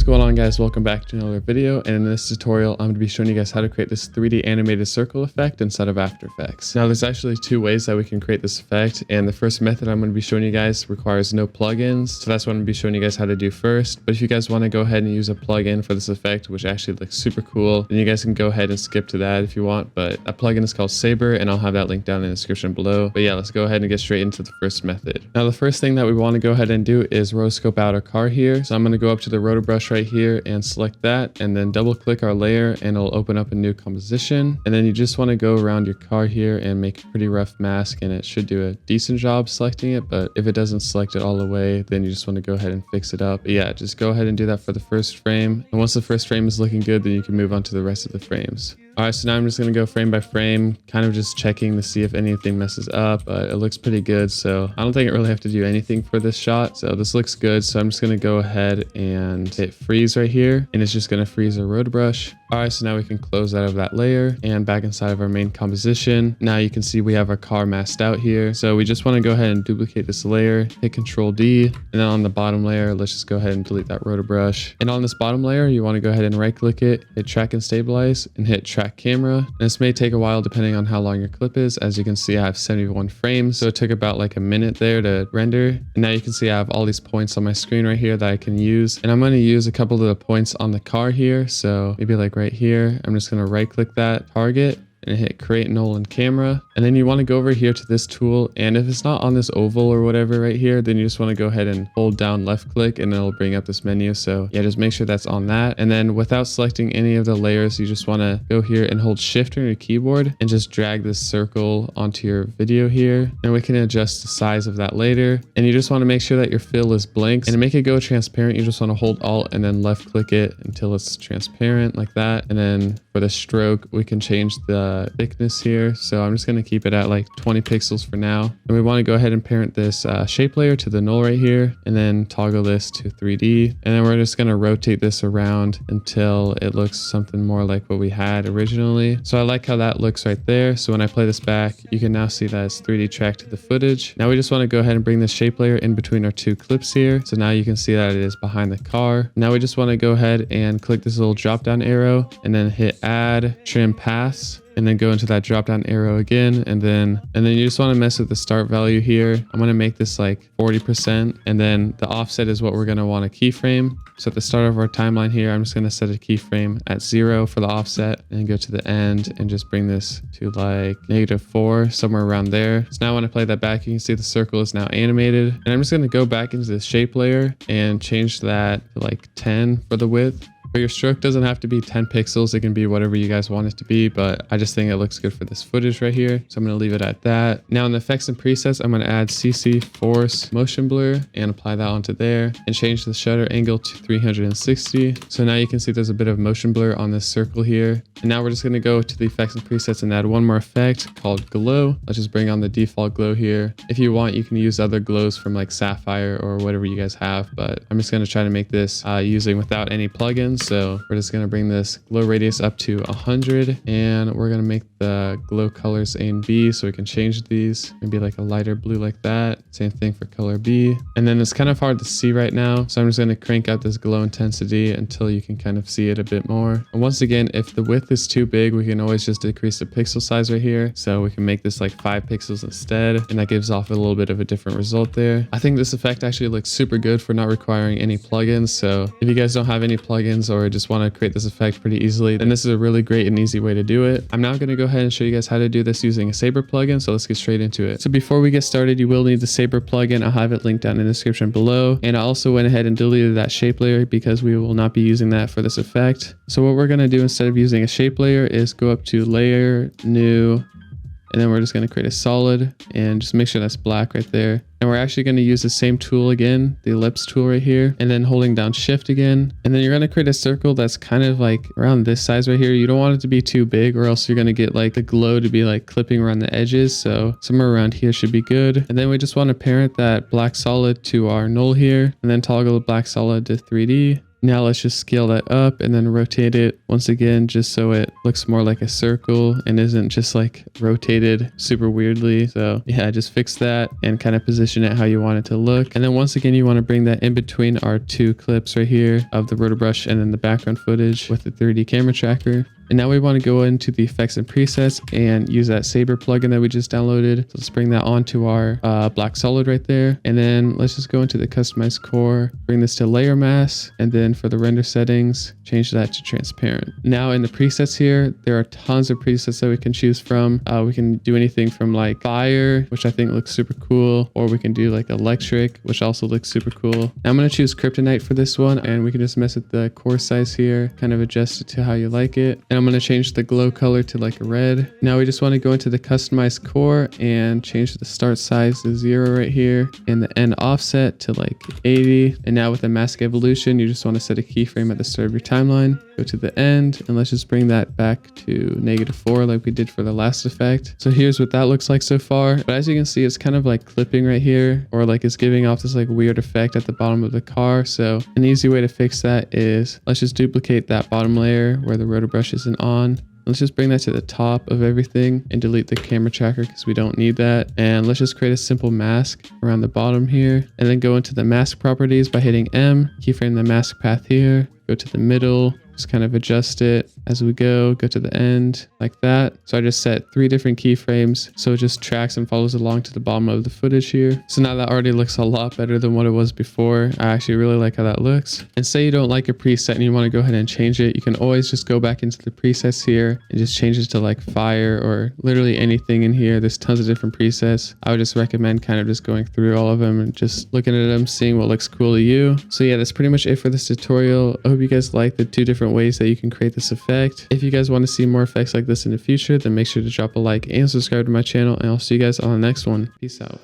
going on, guys? Welcome back to another video, and in this tutorial I'm going to be showing you guys how to create this 3D animated circle effect inside of After Effects. Now there's actually two ways that we can create this effect, and the first method I'm going to be showing you guys requires no plugins, so that's what I'm going to be showing you guys how to do first. But if you guys want to go ahead and use a plugin for this effect, which actually looks super cool, then you guys can go ahead and skip to that if you want. But that plugin is called Saber, and I'll have that link down in the description below. But yeah, let's go ahead and get straight into the first method. Now the first thing that we want to go ahead and do is rotoscope out our car here. So I'm going to go up to the rotor brush right here and select that, and then double click our layer, and it'll open up a new composition. And then you just want to go around your car here and make a pretty rough mask, and it should do a decent job selecting it. But if it doesn't select it all the way, then you just want to go ahead and fix it up. But yeah, just go ahead and do that for the first frame, and once the first frame is looking good, then you can move on to the rest of the frames. Alright, so now I'm just going to go frame by frame, kind of just checking to see if anything messes up, but it looks pretty good, so I don't think I really have to do anything for this shot. So this looks good, so I'm just going to go ahead and hit freeze right here, and it's just going to freeze our rotor brush. Alright, so now we can close out of that layer and back inside of our main composition. Now you can see we have our car masked out here, so we just want to go ahead and duplicate this layer, hit Control D, and then on the bottom layer, let's just go ahead and delete that rotor brush. And on this bottom layer, you want to go ahead and right click it, hit Track and Stabilize, and hit Track Camera. And this may take a while depending on how long your clip is. As you can see, I have 71 frames, so it took about like a minute there to render. And now you can see I have all these points on my screen right here that I can use, and I'm going to use a couple of the points on the car here. So maybe like right here, I'm just going to right click that target and hit Create Null in Camera. And then you want to go over here to this tool, and if it's not on this oval or whatever right here, then you just want to go ahead and hold down left click, and it'll bring up this menu. So yeah, just make sure that's on that. And then without selecting any of the layers, you just want to go here and hold Shift on your keyboard and just drag this circle onto your video here, and we can adjust the size of that later. And you just want to make sure that your fill is blank, and to make it go transparent, you just want to hold Alt and then left click it until it's transparent like that. And then for the stroke, we can change the thickness here, so I'm just going to keep it at like 20 pixels for now. And we want to go ahead and parent this shape layer to the null right here, and then toggle this to 3D, and then we're just going to rotate this around until it looks something more like what we had originally. So I like how that looks right there. So when I play this back, you can now see that it's 3D tracked to the footage. Now we just want to go ahead and bring this shape layer in between our two clips here, so now you can see that it is behind the car. Now we just want to go ahead and click this little drop down arrow, and then hit Add Trim Paths, and then go into that drop down arrow again, and then you just want to mess with the start value here. I'm going to make this like 40%, and then the offset is what we're going to want to keyframe. So at the start of our timeline here, I'm just going to set a keyframe at 0 for the offset, and go to the end and just bring this to like -4, somewhere around there. So now when I play that back, you can see the circle is now animated, and I'm just going to go back into the shape layer and change that to like 10 for the width. But your stroke doesn't have to be 10 pixels. It can be whatever you guys want it to be, but I just think it looks good for this footage right here. So I'm going to leave it at that. Now in the effects and presets, I'm going to add CC Force Motion Blur and apply that onto there, and change the shutter angle to 360. So now you can see there's a bit of motion blur on this circle here. And now we're just going to go to the effects and presets and add one more effect called glow. Let's just bring on the default glow here. If you want, you can use other glows from like Sapphire or whatever you guys have, but I'm just going to try to make this using without any plugins. So we're just going to bring this glow radius up to 100, and we're going to make the glow colors A and B, so we can change these, maybe like a lighter blue like that. Same thing for color B. And then it's kind of hard to see right now, so I'm just going to crank up this glow intensity until you can kind of see it a bit more. And once again, if the width is too big, we can always just decrease the pixel size right here. So we can make this like 5 pixels instead, and that gives off a little bit of a different result there. I think this effect actually looks super good for not requiring any plugins. So if you guys don't have any plugins or just want to create this effect pretty easily, then this is a really great and easy way to do it. I'm now going to go ahead and show you guys how to do this using a Saber plugin, so let's get straight into it. So before we get started, you will need the Saber plugin. I'll have it linked down in the description below, and I also went ahead and deleted that shape layer because we will not be using that for this effect. So what we're going to do instead of using a shape layer is go up to Layer, New, and then we're just going to create a solid, and just make sure that's black right there. And we're actually going to use the same tool again, the ellipse tool right here, and then holding down Shift again. And then you're going to create a circle that's kind of like around this size right here. You don't want it to be too big, or else you're going to get like the glow to be like clipping around the edges. So somewhere around here should be good. And then we just want to parent that black solid to our null here, and then toggle the black solid to 3D. Now let's just scale that up and then rotate it once again, just so it looks more like a circle and isn't just like rotated super weirdly. So yeah, just fix that and kind of position it how you want it to look. And then once again, you want to bring that in between our two clips right here of the rotor brush and then the background footage with the 3D camera tracker. And now we want to go into the effects and presets and use that Saber plugin that we just downloaded. So let's bring that onto our black solid right there. And then let's just go into the customized core, bring this to layer mask. And then for the render settings, change that to transparent. Now in the presets here, there are tons of presets that we can choose from. We can do anything from like fire, which I think looks super cool. Or we can do like electric, which also looks super cool. Now I'm going to choose kryptonite for this one. And we can just mess with the core size here, kind of adjust it to how you like it. And I'm going to change the glow color to like a red. Now we just want to go into the customized core and change the start size to 0 right here and the end offset to like 80. And now with the mask evolution, you just want to set a keyframe at the start of your timeline, go to the end, and let's just bring that back to -4 like we did for the last effect. So here's what that looks like so far. But as you can see, it's kind of like clipping right here, or like it's giving off this like weird effect at the bottom of the car. So an easy way to fix that is let's just duplicate that bottom layer where the rotor brush isn't on. Let's just bring that to the top of everything and delete the camera tracker because we don't need that. And let's just create a simple mask around the bottom here and then go into the mask properties by hitting M, keyframe the mask path here, go to the middle, just kind of adjust it as we go to the end like that. So I just set 3 different keyframes so it just tracks and follows along to the bottom of the footage here. So now that already looks a lot better than what it was before. I actually really like how that looks. And say you don't like a preset and you want to go ahead and change it, you can always just go back into the presets here and just change it to like fire or literally anything in here. There's tons of different presets. I would just recommend kind of just going through all of them and just looking at them, seeing what looks cool to you. So yeah, that's pretty much it for this tutorial. I hope you guys like the 2 different ways that you can create this effect. If you guys want to see more effects like this in the future, then make sure to drop a like and subscribe to my channel, and I'll see you guys on the next one. Peace out.